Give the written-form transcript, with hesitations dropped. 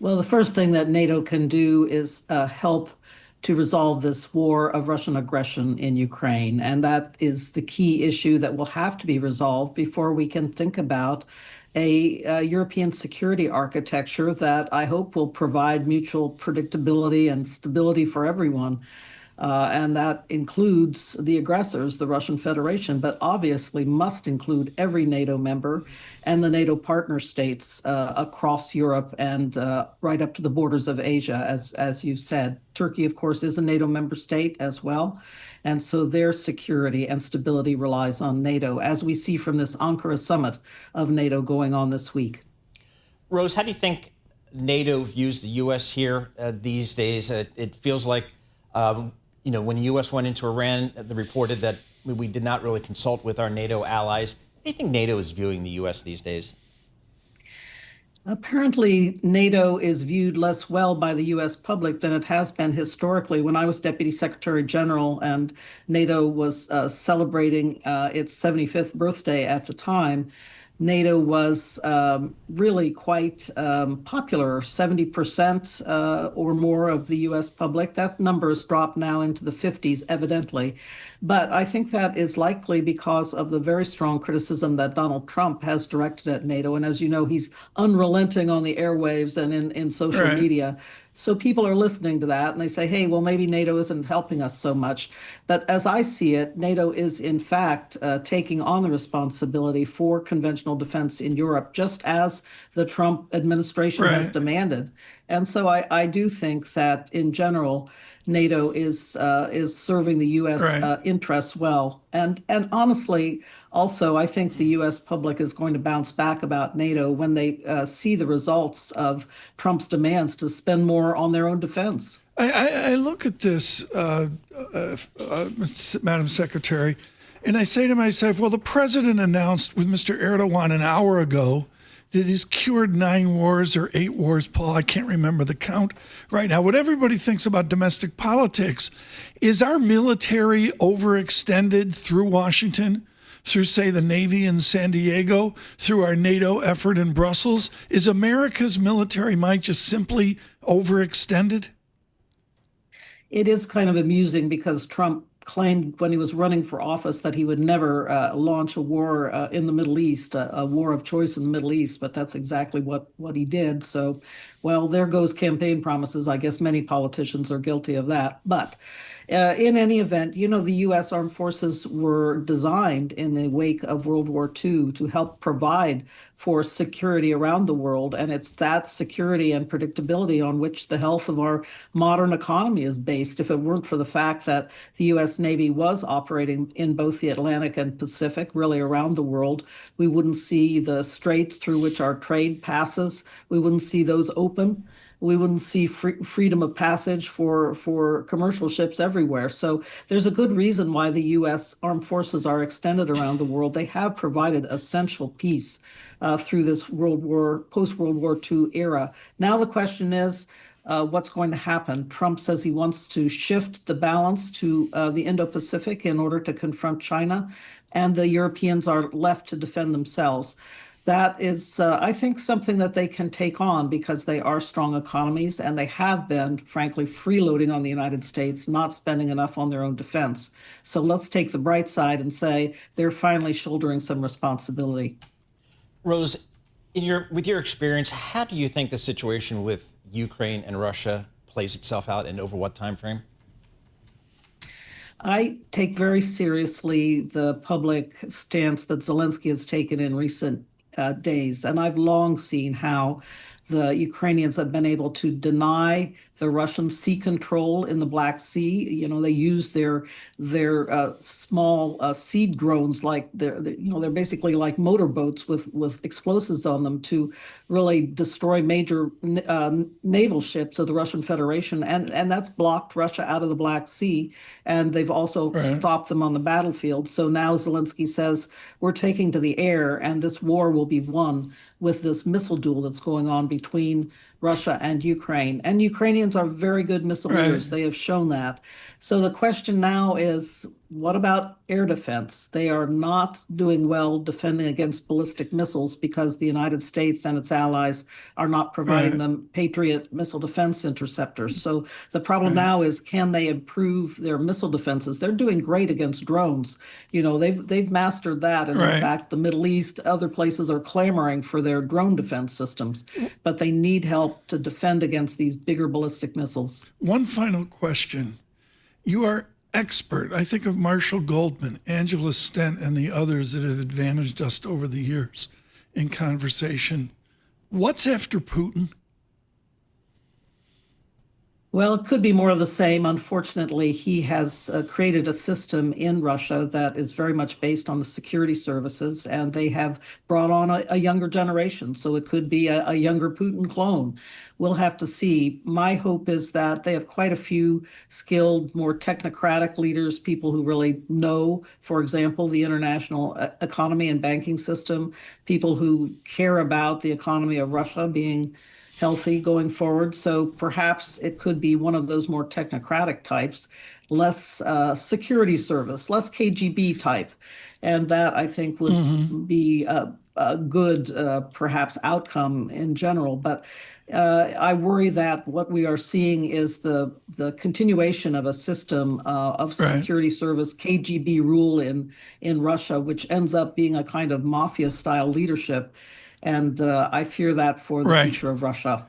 Well, the first thing that NATO can do is help to resolve this war of Russian aggression in Ukraine. And that is the key issue that will have to be resolved before we can think about a European security architecture that I hope will provide mutual predictability and stability for everyone. And that includes the aggressors, the Russian Federation, but obviously must include every NATO member and the NATO partner states across Europe and right up to the borders of Asia, as you said. Turkey, of course, is a NATO member state as well. And so their security and stability relies on NATO, as we see from this Ankara summit of NATO going on this week. Rose, how do you think NATO views the U.S. here these days? It feels like when the U.S. went into Iran, they reported that we did not really consult with our NATO allies. How do you think NATO is viewing the U.S. these days? Apparently, NATO is viewed less well by the US public than it has been historically. When I was Deputy Secretary General and NATO was celebrating its 75th birthday at the time, NATO was really quite popular, 70% or more of the US public. That number has dropped now into the 50s, evidently. But I think that is likely because of the very strong criticism that Donald Trump has directed at NATO. And as you know, he's unrelenting on the airwaves and in social Right. media. So people are listening to that and they say, hey, well, maybe NATO isn't helping us so much. But as I see it, NATO is in fact taking on the responsibility for conventional defense in Europe, just as the Trump administration has Right. demanded. And so I do think that in general, NATO is serving the U.S. Right. Interests well, and honestly, also I think the U.S. public is going to bounce back about NATO when they see the results of Trump's demands to spend more on their own defense. I look at this, Madam Secretary, and I say to myself, well, the president announced with Mr. Erdogan an hour ago that he's cured 9 wars or 8 wars, Paul. I can't remember the count right now. What everybody thinks about domestic politics is our military overextended through Washington, through, say, the Navy in San Diego, through our NATO effort in Brussels? Is America's military might just simply overextended? It is kind of amusing because Trump claimed when he was running for office that he would never launch a war in the Middle East, a war of choice in the Middle East, but that's exactly what he did. So, well, there goes campaign promises. I guess many politicians are guilty of that. But in any event, you know, the U.S. armed forces were designed in the wake of World War II to help provide for security around the world. And it's that security and predictability on which the health of our modern economy is based. If it weren't for the fact that the U.S. Navy was operating in both the Atlantic and Pacific, really around the world, we wouldn't see the straits through which our trade passes. We wouldn't see those open. We wouldn't see freedom of passage for commercial ships everywhere. So there's a good reason why the U.S. armed forces are extended around the world. They have provided essential peace through this post-World War II era. Now the question is, what's going to happen? Trump says he wants to shift the balance to the Indo-Pacific in order to confront China, and the Europeans are left to defend themselves. That is, I think, something that they can take on because they are strong economies and they have been, frankly, freeloading on the United States, not spending enough on their own defense. So let's take the bright side and say they're finally shouldering some responsibility. Rose, with your experience, how do you think the situation with Ukraine and Russia plays itself out and over what time frame? I take very seriously the public stance that Zelensky has taken in recent days. And I've long seen how the Ukrainians have been able to deny the Russian sea control in the Black Sea. You know, they use their small seed drones like they're basically like motorboats with explosives on them to really destroy major naval ships of the Russian Federation, and that's blocked Russia out of the Black Sea. And they've also Right. stopped them on the battlefield. So now Zelensky says we're taking to the air, and this war will be won with this missile duel that's going on between Russia and Ukraine. And Ukrainians are very good Right. missileers. They have shown that. So the question now is, what about air defense? They are not doing well defending against ballistic missiles because the United States and its allies are not providing Right. them Patriot missile defense interceptors. So the problem Right. now is, can they improve their missile defenses? They're doing great against drones. They've mastered that, and in Right. fact, the Middle East, other places are clamoring for their drone defense systems, but they need help to defend against these bigger ballistic missiles. One final question. You are expert. I think of Marshall Goldman, Angela Stent, and the others that have advantaged us over the years in conversation. What's after Putin? Well, it could be more of the same. Unfortunately, he has created a system in Russia that is very much based on the security services, and they have brought on a younger generation. So it could be a younger Putin clone. We'll have to see. My hope is that they have quite a few skilled, more technocratic leaders, people who really know, for example, the international economy and banking system, people who care about the economy of Russia being healthy going forward. So perhaps it could be one of those more technocratic types, less security service, less KGB type. And that, I think, would be a good, perhaps, outcome in general. But I worry that what we are seeing is the continuation of a system of Right. security service, KGB rule in Russia, which ends up being a kind of mafia style leadership. And I fear that for the Right. future of Russia.